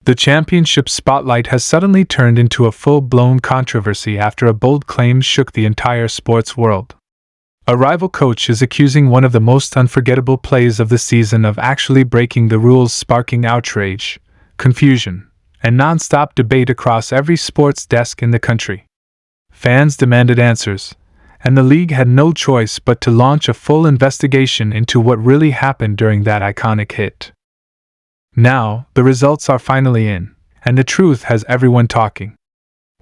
The championship spotlight has suddenly turned into a full-blown controversy after a bold claim shook the entire sports world. A rival coach is accusing one of the most unforgettable plays of the season of actually breaking the rules, sparking outrage, confusion, and non-stop debate across every sports desk in the country. Fans demanded answers, and the league had no choice but to launch a full investigation into what really happened during that iconic hit. Now, the results are finally in, and the truth has everyone talking.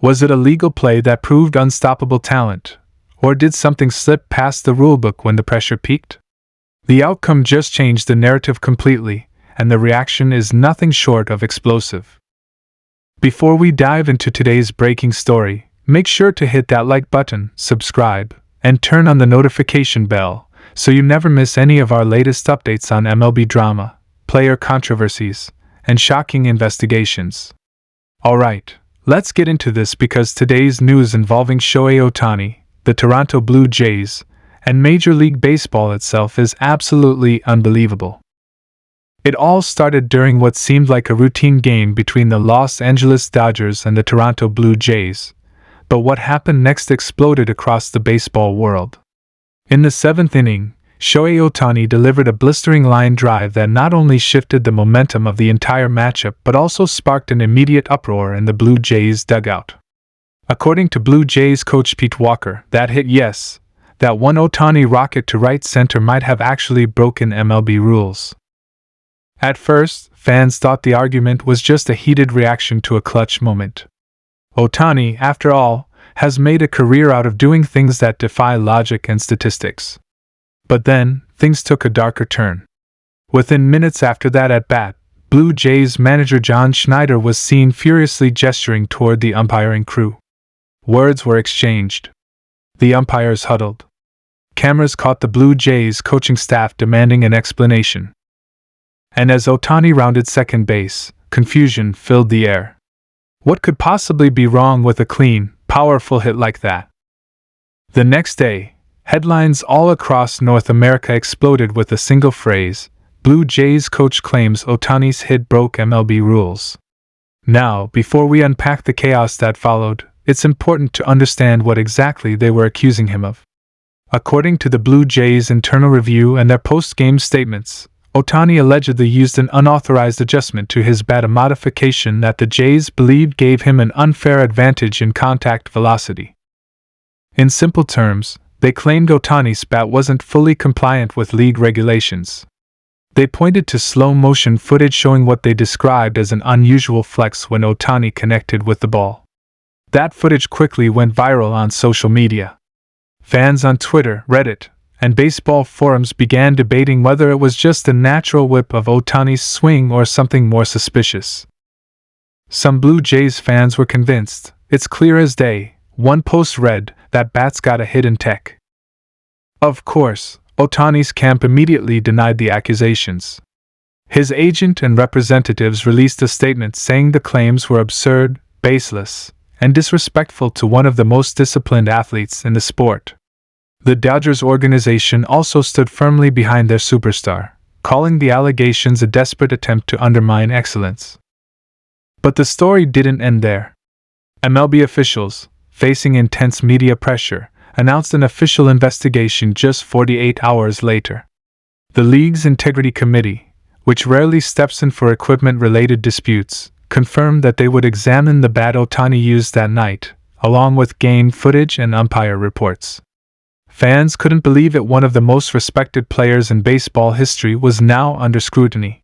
Was it a legal play that proved unstoppable talent, or did something slip past the rulebook when the pressure peaked? The outcome just changed the narrative completely, and the reaction is nothing short of explosive. Before we dive into today's breaking story, make sure to hit that like button, subscribe, and turn on the notification bell so you never miss any of our latest updates on MLB drama, player controversies, and shocking investigations. Alright, let's get into this because today's news involving Shohei Ohtani, the Toronto Blue Jays, and Major League Baseball itself is absolutely unbelievable. It all started during what seemed like a routine game between the Los Angeles Dodgers and the Toronto Blue Jays, but what happened next exploded across the baseball world. In the 7th inning, Shohei Ohtani delivered a blistering line drive that not only shifted the momentum of the entire matchup but also sparked an immediate uproar in the Blue Jays dugout. According to Blue Jays coach Pete Walker, that hit, yes, that one Ohtani rocket to right center might have actually broken MLB rules. At first, fans thought the argument was just a heated reaction to a clutch moment. Ohtani, after all, has made a career out of doing things that defy logic and statistics. But then, things took a darker turn. Within minutes after that at-bat, Blue Jays manager John Schneider was seen furiously gesturing toward the umpiring crew. Words were exchanged. The umpires huddled. Cameras caught the Blue Jays coaching staff demanding an explanation. And as Ohtani rounded second base, confusion filled the air. What could possibly be wrong with a clean, powerful hit like that? The next day, headlines all across North America exploded with a single phrase: Blue Jays coach claims Ohtani's hit broke MLB rules. Now, before we unpack the chaos that followed, it's important to understand what exactly they were accusing him of. According to the Blue Jays' internal review and their post-game statements, Ohtani allegedly used an unauthorized adjustment to his bat, a modification that the Jays believed gave him an unfair advantage in contact velocity. In simple terms, they claimed Ohtani's bat wasn't fully compliant with league regulations. They pointed to slow-motion footage showing what they described as an unusual flex when Ohtani connected with the ball. That footage quickly went viral on social media. Fans on Twitter, Reddit, and baseball forums began debating whether it was just a natural whip of Ohtani's swing or something more suspicious. Some Blue Jays fans were convinced, it's clear as day. One post read, that bat's got a hidden tech. Of course, Ohtani's camp immediately denied the accusations. His agent and representatives released a statement saying the claims were absurd, baseless, and disrespectful to one of the most disciplined athletes in the sport. The Dodgers organization also stood firmly behind their superstar, calling the allegations a desperate attempt to undermine excellence. But the story didn't end there. MLB officials, facing intense media pressure, announced an official investigation just 48 hours later. The league's Integrity Committee, which rarely steps in for equipment-related disputes, confirmed that they would examine the bat Ohtani used that night, along with game footage and umpire reports. Fans couldn't believe it. One of the most respected players in baseball history was now under scrutiny.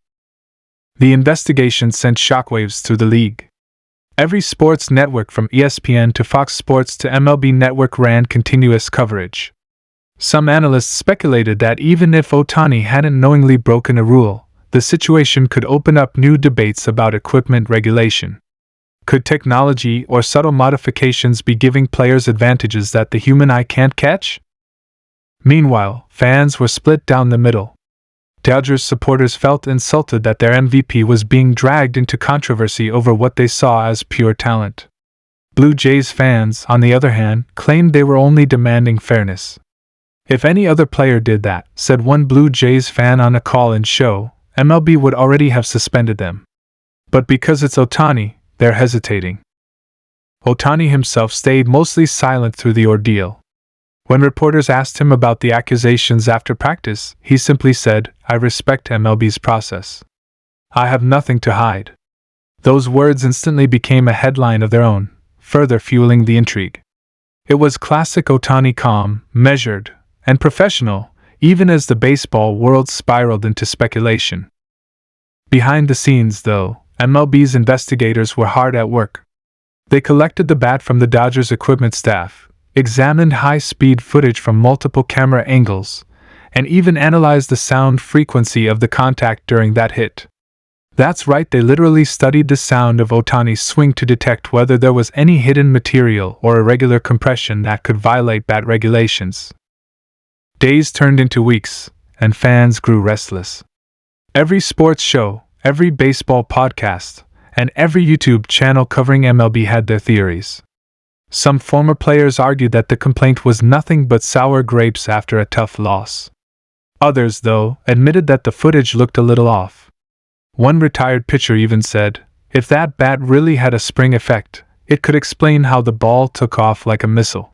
The investigation sent shockwaves through the league. Every sports network from ESPN to Fox Sports to MLB Network ran continuous coverage. Some analysts speculated that even if Ohtani hadn't knowingly broken a rule, the situation could open up new debates about equipment regulation. Could technology or subtle modifications be giving players advantages that the human eye can't catch? Meanwhile, fans were split down the middle. Dodgers supporters felt insulted that their MVP was being dragged into controversy over what they saw as pure talent. Blue Jays fans, on the other hand, claimed they were only demanding fairness. If any other player did that, said one Blue Jays fan on a call-in show, MLB would already have suspended them. But because it's Ohtani, they're hesitating. Ohtani himself stayed mostly silent through the ordeal. When reporters asked him about the accusations after practice, he simply said, "I respect MLB's process. I have nothing to hide." Those words instantly became a headline of their own, further fueling the intrigue. It was classic Ohtani, calm, measured, and professional, even as the baseball world spiraled into speculation. Behind the scenes, though, MLB's investigators were hard at work. They collected the bat from the Dodgers' equipment staff, examined high-speed footage from multiple camera angles, and even analyzed the sound frequency of the contact during that hit. That's right, they literally studied the sound of Ohtani's swing to detect whether there was any hidden material or irregular compression that could violate bat regulations. Days turned into weeks, and fans grew restless. Every sports show, every baseball podcast, and every YouTube channel covering MLB had their theories. Some former players argued that the complaint was nothing but sour grapes after a tough loss. Others, though, admitted that the footage looked a little off. One retired pitcher even said, if that bat really had a spring effect, it could explain how the ball took off like a missile.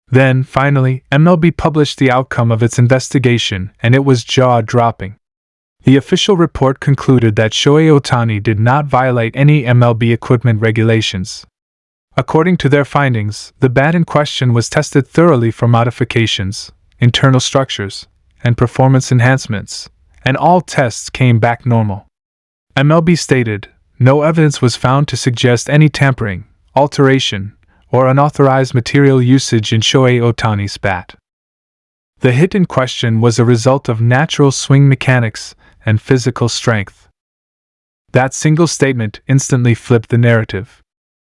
Then, finally, MLB published the outcome of its investigation, and it was jaw-dropping. The official report concluded that Shohei Ohtani did not violate any MLB equipment regulations. According to their findings, the bat in question was tested thoroughly for modifications, internal structures, and performance enhancements, and all tests came back normal. MLB stated, no evidence was found to suggest any tampering, alteration, or unauthorized material usage in Shohei Ohtani's bat. The hit in question was a result of natural swing mechanics and physical strength. That single statement instantly flipped the narrative.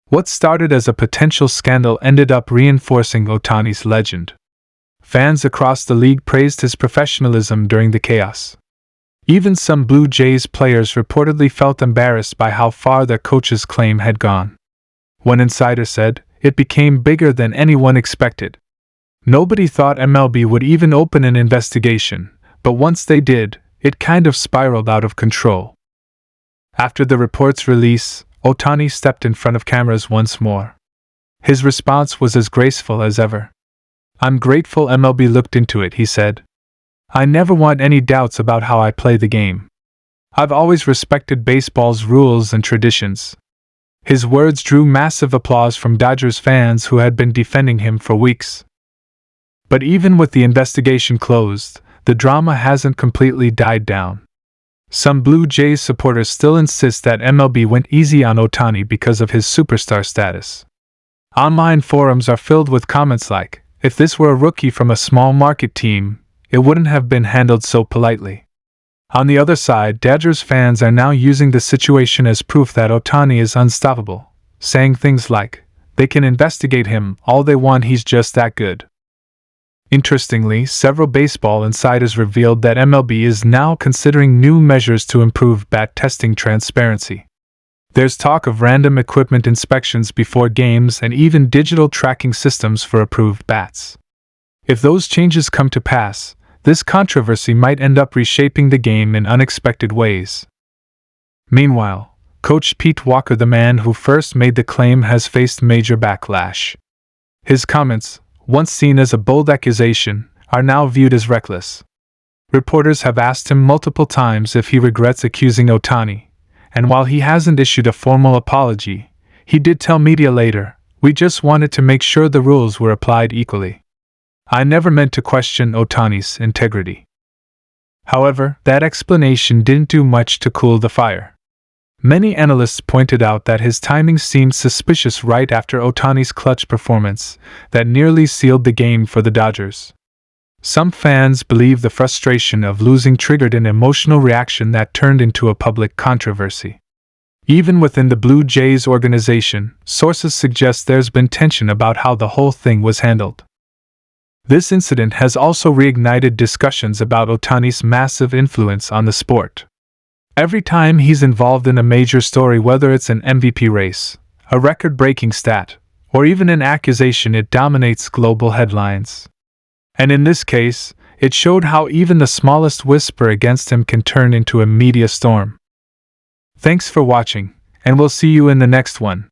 What started as a potential scandal ended up reinforcing Ohtani's legend. Fans across the league praised his professionalism during the chaos. Even some Blue Jays players reportedly felt embarrassed by how far their coach's claim had gone. One insider said, it became bigger than anyone expected. Nobody thought MLB would even open an investigation, but once they did, it kind of spiraled out of control. After the report's release, Ohtani stepped in front of cameras once more. His response was as graceful as ever. I'm grateful MLB looked into it, he said. I never want any doubts about how I play the game. I've always respected baseball's rules and traditions. His words drew massive applause from Dodgers fans who had been defending him for weeks. But even with the investigation closed, the drama hasn't completely died down. Some Blue Jays supporters still insist that MLB went easy on Ohtani because of his superstar status. Online forums are filled with comments like, if this were a rookie from a small market team, it wouldn't have been handled so politely. On the other side, Dodgers fans are now using the situation as proof that Ohtani is unstoppable, saying things like, they can investigate him all they want, he's just that good. Interestingly, several baseball insiders revealed that MLB is now considering new measures to improve bat testing transparency. There's talk of random equipment inspections before games and even digital tracking systems for approved bats. If those changes come to pass, this controversy might end up reshaping the game in unexpected ways. Meanwhile, Coach Pete Walker, the man who first made the claim, has faced major backlash. His comments, once seen as a bold accusation, are now viewed as reckless. Reporters have asked him multiple times if he regrets accusing Ohtani, and while he hasn't issued a formal apology, he did tell media later, we just wanted to make sure the rules were applied equally. I never meant to question Ohtani's integrity. However, that explanation didn't do much to cool the fire. Many analysts pointed out that his timing seemed suspicious right after Ohtani's clutch performance that nearly sealed the game for the Dodgers. Some fans believe the frustration of losing triggered an emotional reaction that turned into a public controversy. Even within the Blue Jays organization, sources suggest there's been tension about how the whole thing was handled. This incident has also reignited discussions about Ohtani's massive influence on the sport. Every time he's involved in a major story, whether it's an MVP race, a record-breaking stat, or even an accusation, it dominates global headlines. And in this case, it showed how even the smallest whisper against him can turn into a media storm. Thanks for watching, and we'll see you in the next one.